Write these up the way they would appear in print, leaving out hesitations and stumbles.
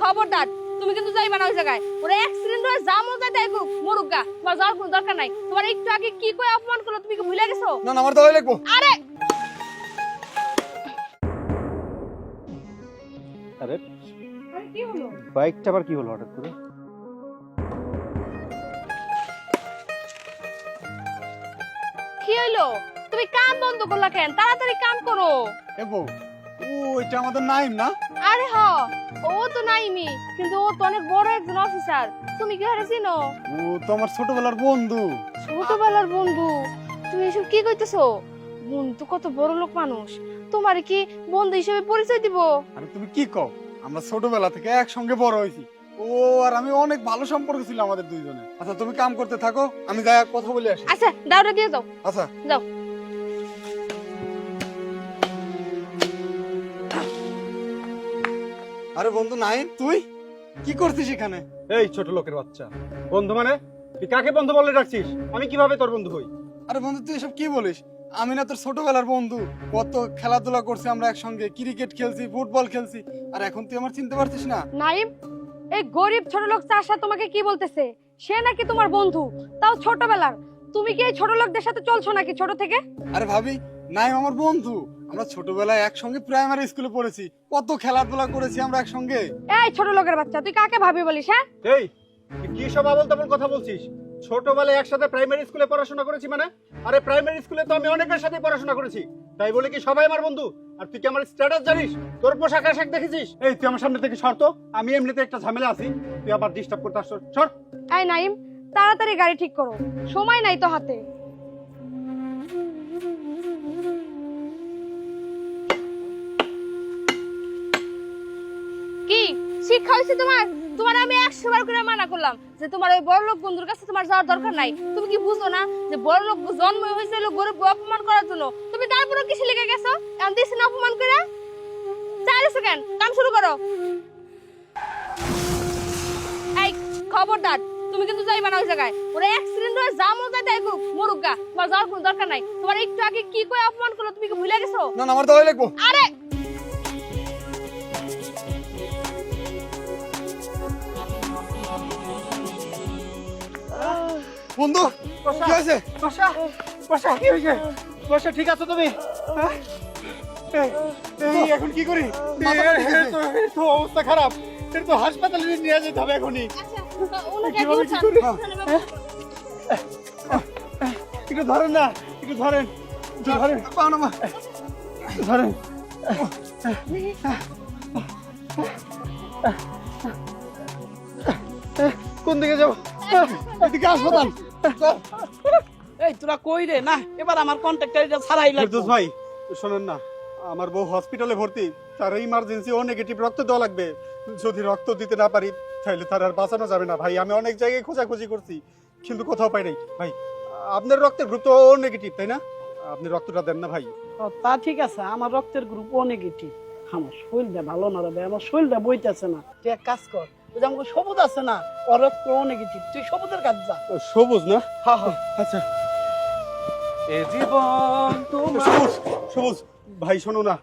খবরদার তুমি কিন্তু যাইবা না ওই জায়গায়। ওরা অ্যাক্সিডেন্ট হয়ে যা মজা দেয় মরুক গা, তোমার যাওয়ার কোনো দরকার নাই। তোমার একটু আগে কি কই অপমান করলো তুমি কি ভুলে গেছো? না না আমার দওয়াই লাগবো। আরে আরে কি হলো? বাইকটা আবার কি হলো হঠাৎ করে? কি হইলো? তুমি কাম বন্ধ করলা কেন? তাড়াতাড়ি কাম করো। এবো ও এটা আমাদের নাইম না? আরে হ, ও তো নাইমি, কিন্তু ও তো অনেক বড় একজন অফিসার। তুমি কি হারে চিনো? ও তো আমার ছোটবেলার বন্ধু। ছোটবেলার বন্ধু? তুমি এসব কি কইতেছো? বন্ধু কত বড় লোক মানুষ, তোমার কি বন্ধু হিসেবে পরিচয় দিব? আরে তুমি কি কও, আমরা ছোটবেলা থেকে একসঙ্গে বড় হয়েছি। ও আর আমি অনেক ভালো সম্পর্ক ছিল আমাদের দুইজনে। আচ্ছা তুমি কাম করতে থাকো, আমি যাই কথা বলে আসি। আচ্ছা দাওটা দিয়ে যাও। আচ্ছা যাও। আরে বন্ধু নাইম, তুই কি করছিস এখানে? এই ছোট লোকের বাচ্চা, বন্ধু মানে তুই কাকে বন্ধু বলে ডাকছিস? আমি কিভাবে তোর বন্ধু হই? আরে বন্ধু তুই এসব কি বলিস? আমি না তোর ছোটবেলার বন্ধু, কত খেলাধুলা করছি আমরা একসঙ্গে, ক্রিকেট খেলছি, ফুটবল খেলছি, আর এখন তুই আমার চিনতে পারছিস না? নাইম, এই গরিব ছোট লোক চাষা তোমাকে কি বলতেছে? সে নাকি তোমার বন্ধু, তাও ছোটবেলার। তুমি কি এই ছোট লোকদের সাথে চলছো নাকি ছোট থেকে? আরে ভাবি, নাইম আমার বন্ধু, আমরা ছোটবেলায় একসঙ্গে প্রাইমারি স্কুলে পড়েছি, কত খেলাধুলা করেছি আমরা একসঙ্গে। এই ছোট লোকের বাচ্চা, তুই কাকে ভাবি বলিস? হ্যাঁ এই তুই কি সব আবল তাবল কথা বলছিস? ছোটবেলায় একসাথে প্রাইমারি স্কুলে পড়াশোনা করেছি মানে? আরে প্রাইমারি স্কুলে তো আমি অনেকের সাথে পড়াশোনা করেছি, তাই বলে কি সবাই আমার বন্ধু? আর তুই কি আমার স্ট্যাটাস জানিস? তোর পোশাক আশাক দেখেছিস? এই তুই আমার সামনে থেকে সর তো, আমি এমনিতে একটা ঝামেলা আছি, তুই আবার ডিস্টার্ব করতে আসছ। সর। এই নাইম, তাড়াতাড়ি গাড়ি ঠিক করো, সময় নাই তো হাতে। কি শিক্ষা হয়েছে তোমার? তোমার আমি 100 বার করে মানা করলাম যে তোমার ওই বড় লোক বন্ধুর কাছে তোমার যাওয়ার দরকার নাই। তুমি কি বুঝো না যে বড় লোক জন্ম হয়েছিল গরিব অপমান করার জন্য? তুমি তারপরে কিসে লেগে গেছো? এখন দিছি না অপমান করে? 4 সেকেন্ড, কাম শুরু করো। এই খবরদার, তুমি কিন্তু যাইবা না ওই জায়গায়। ওরা অ্যাক্সিডেন্ট হয়ে যা মজা দেয় মরুক গা, তোমার যাওয়ার কোনো দরকার নাই। তোমার একটু আগে কি কই অপমান করলো তুমি কি ভুলে গেছো? না না আমার দওয়াই লাগবো। আরে বন্ধু কি হয়েছে? বর্ষা, বর্ষা কি হয়েছে? বর্ষা ঠিক আছে তুমি? হ্যাঁ? এই এখন কি করি? এর তো অবস্থা খারাপ, এর তো হাসপাতালে নিয়ে যেতে হবে এখনই। আচ্ছা, ওনাকে কিভাবে একটু কি করি? উঠান। একটু ধরেন না, একটু ধরেন, একটু ধরেন, পাও না মা। ধরেন। কোন দিকে যাবো? এদিকে হাসপাতাল। এই তোরা কই রে? না এবার আমার কন্ট্রাক্টর ছাড়াই লাগবে। ফেরদৌস ভাই শোনেন না, আমার বউ হসপিটালে ভর্তি, তার ইমার্জেন্সি ও নেগেটিভ রক্ত দেওয়া লাগবে। যদি রক্ত দিতে না পারি তাহলে তার আর বাঁচানো যাবে না ভাই। আমি অনেক জায়গায় খোঁজাখুঁজি করছি কিন্তু কোথাও পাই নাই ভাই। আপনার রক্তের গ্রুপ তো ও নেগেটিভ তাই না? আপনি রক্তটা দেন না ভাই। ও, তা ঠিক আছে, আমার রক্তের গ্রুপ ও নেগেটিভ। আমার শরীরটা ভালো না রে ভাই, আমার শরীরটা বইতেছে না। তুই এক কাজ কর, ওই যে আমাকে সবুজ আছে না, ওর রক্ত ও নেগেটিভ, তুই সবুজের কাজ যা। সবুজ না? হ্যাঁ হ্যাঁ। আচ্ছা এ জীবন তোমার সবুজ, সবুজ ভাই শোনো না,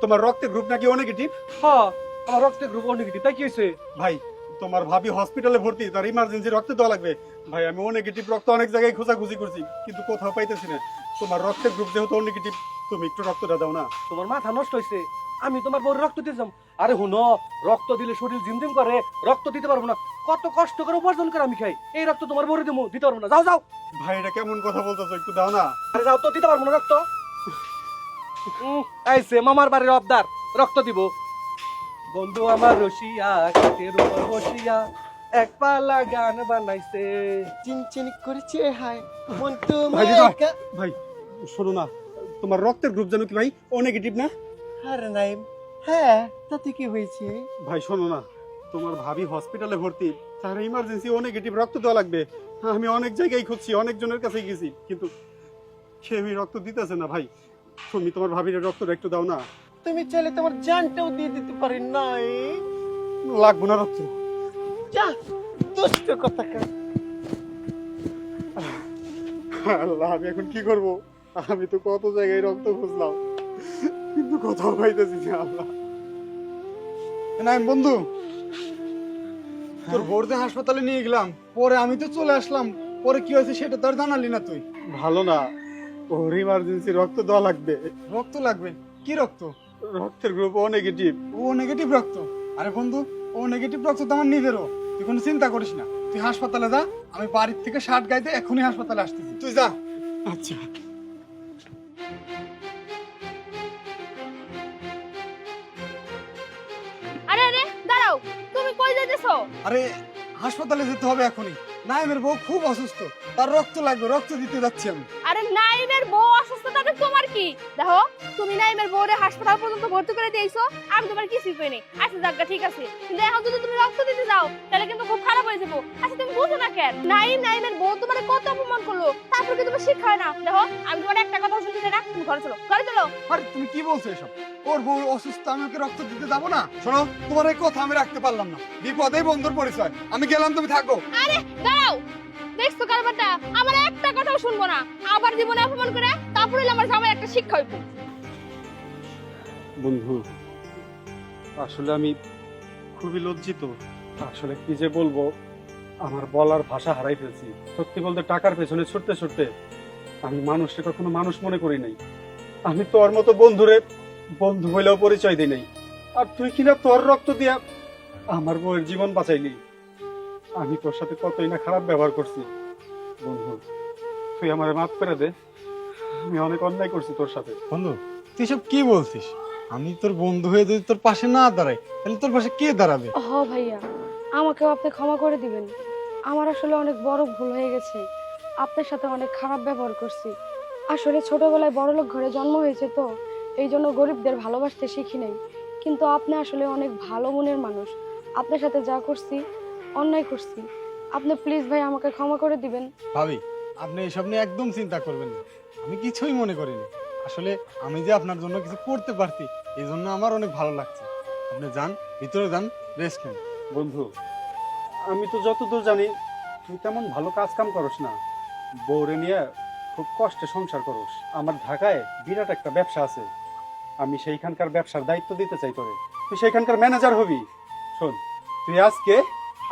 তোমার রক্তের গ্রুপ নাকি ও নেগেটিভ? হ্যাঁ আমার রক্তের গ্রুপ ও নেগেটিভ। তাই কি হয়েছে? ভাই তোমার ভাবি হসপিটালে ভর্তি, তার ইমার্জেন্সি রক্ত দেওয়া লাগবে ভাই। আমি ও নেগেটিভ রক্ত অনেক জায়গায় খোঁজাখুঁজি করছি কিন্তু কোথাও পাইতেছি না। তোমার রক্তের গ্রুপ যেহেতু ও নেগেটিভ, তুমি একটু রক্তটা দাও না। তোমার মাথা নষ্ট হয়েছে, আমি তোমার বউর রক্ত দিতাম? আরে হুনো, রক্ত দিলে শরীর ঝিমঝিম করে, রক্ত দিতে পারবো না। কত কষ্ট করে উপার্জন করে আমি খাই, এই রক্ত তোমার বউরে দেবো? দিতে পারবো না, যাও যাও। ভাই এটা কেমন কথা বলতেছো, একটু দাও না। আরে যাও তো, দিতে পারবো না রক্ত। আইসে মামার বাড়ির অবদার, রক্ত দিব। বন্ধু আমার রসিয়া, কাঠের উপর বসিয়া এক পালা গান বানাইছে। চিনচিন করেছে হায় মন ভাই দিদা, তোমার। ভাই শোনো না, তোমার রক্তের গ্রুপ জানো কি ভাই ও নেগেটিভ না? আরে নাইম, হ্যাঁ তাতে কি হয়েছে? ভাই শোনো না, তোমার ভাবি হসপিটালে ভর্তি, তার ইমার্জেন্সি ও নেগেটিভ রক্ত দেওয়া লাগবে। আমি অনেক জায়গায় খুঁজছি, অনেকজনের কাছে গেছি কিন্তু কেউই রক্ত দিতেছে না ভাই। তুমি তোমার ভাবির রক্তটা একটু দাও না। তুমি চাইলে তোমার জানটাও দিয়ে দিতে পারি নাই। লাগবো না রক্ত। যা দুষ্ট কথা কা। আল্লাহ আমি এখন কি করব? আমি তো কত জায়গায় রক্ত খুঁজলাম কিন্তু কোথাও পাইতেছি না। আল্লাহ নাইম বন্ধু, তোর বোরতে হাসপাতালে নিয়ে গেলাম, পরে আমি তো চলে আসলাম, পরে কি হয়েছে সেটা তো আর জানালি না তুই। ভালো না, ওর ইমার্জেন্সি রক্ত দেওয়া লাগবে। রক্ত লাগবে? কি রক্ত? রক্তের গ্রুপ ও নেগেটিভ। ও নেগেটিভ রক্ত? আরে বন্ধু, ও নেগেটিভ রক্ত তো আমার নিজেরও। তুই কোনো চিন্তা করিস না, তুই হাসপাতালে যা, আমি বাড়ির থেকে শার্ট গাইতে এখনই হাসপাতালে আসতেছি, তুই যা। আচ্ছা। আরে আরে দাঁড়াও, তুমি কই যাইতেছো? আরে হাসপাতালে যেতে হবে এখনই, নাইমের বউ খুব অসুস্থ, তার রক্ত লাগবে, রক্ত দিতে যাচ্ছি আমি। আরে নাইমের বউ অসুস্থ, তাতে তোমার কি? দেখো, তুমি নাইমের বউরে হাসপাতাল পর্যন্ত ভর্তি করে দিয়েছো, আমি তোমার কিছুই কইনি। আচ্ছা জায়গা ঠিক আছে, কিন্তু এখন যদি তুমি রক্ত দিতে যাও তাহলে কিন্তু খুব খারাপ হয়ে যাবো। আচ্ছা তুমি বুঝো না কেন? নাইমের বউ তোমার কত অপমান করলো, তারপর কি তোমার শিক্ষা হয় না? দেখো, আমি তোমার একটা কথা শুনতে চাই না, তুমি ঘরে চলো, ঘরে চলো। আরে তুমি কি বলছো এসব? ওর বউ অসুস্থ, আমি ওকে রক্ত দিতে যাবো না? শোনো, তোমার এই কথা আমি রাখতে পারলাম না, বিপদেই বন্ধুর পরিচয়, আমি গেলাম, তুমি থাকো। আরে দাঁড়াও, দেখছো কারবারটা? আমার একটা কথাও শুনবো না, আবার জীবনে অপমান করে তারপরে আমার জামাই একটা শিক্ষা হইব। বন্ধু, আসলে আমি খুবই লজ্জিত। আসলে কি যে বলবো, আমার বলার ভাষা হারাই ফেলছি। সত্যি বলতে টাকার পেছনে ছুটতে ছুটতে আমি মানুষকে কখনো মানুষ মনে করি নাই। আমি তোর মতো বন্ধুরে বন্ধু হইলেও পরিচয় দিই নাই, আর তুই কিনা তোর রক্ত দিয়া আমার বউয়ের জীবন বাঁচাইলি। আমি তোর সাথে কতই না খারাপ ব্যবহার করছি। বন্ধু, তুই আমারে মাফ করে দে, আমি অনেক অন্যায় করছি তোর সাথে। বন্ধু, তুই সব কি বলছিস? আমি তোর বন্ধু হয়ে যদি তোর পাশে না দাঁড়াই, তাহলে তোর পাশে কে দাঁড়াবে? হ ভাইয়া, আমাকেও আপনি ক্ষমা করে দিবেন। আমার আসলে অনেক বড় ভুল হয়ে গেছে, আপনার সাথে অনেক খারাপ ব্যবহার করছি। আসলে ছোটবেলায় বড়লোক ঘরে জন্ম হয়েছে তো, এই জন্য গরিবদের ভালোবাসতে শিখি নাই। কিন্তু আপনি আসলে অনেক ভালো মনের মানুষ, আপনার সাথে যা করছি অন্যায় করছি। আপনি প্লিজ ভাই আমাকে ক্ষমা করে দিবেন। ভাবি, আপনি এসব নিয়ে একদম চিন্তা করবেন না, আমি কিছুই মনে করিনি। আসলে আমি যে আপনার জন্য কিছু করতে পারছি, এই জন্য আমার অনেক ভালো লাগছে। আপনি যান, ভিতরে যান, রেস্ট নেন। বন্ধু, আমি তো যতদূর জানি তুই তেমন ভালো কাজ কাম করস না, বউরে নিয়ে খুব কষ্টে সংসার করস। আমার ঢাকায় বিরাট একটা ব্যবসা আছে, আমি সেইখানকার ব্যবসার দায়িত্ব দিতে চাই তোরে, তুই সেইখানকার ম্যানেজার হবি। শোন, তুই আজকে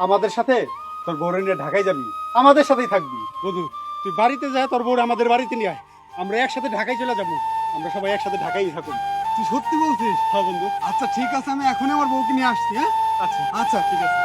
আমাদের সাথে তোর বউরে নিয়ে ঢাকায় যাবি, আমাদের সাথেই থাকবি। বন্ধু, তুই বাড়িতে যা, তোর বউরে আমাদের বাড়িতে নিয়ে আয়, আমরা একসাথে ঢাকায় চলে যাবো, আমরা সবাই একসাথে ঢাকায় থাকুন। তুই সত্যি বলছিস? হ্যাঁ বন্ধু। আচ্ছা ঠিক আছে, আমি এখনই আমার বউকে নিয়ে আসছি। হ্যাঁ আচ্ছা আচ্ছা, ঠিক আছে।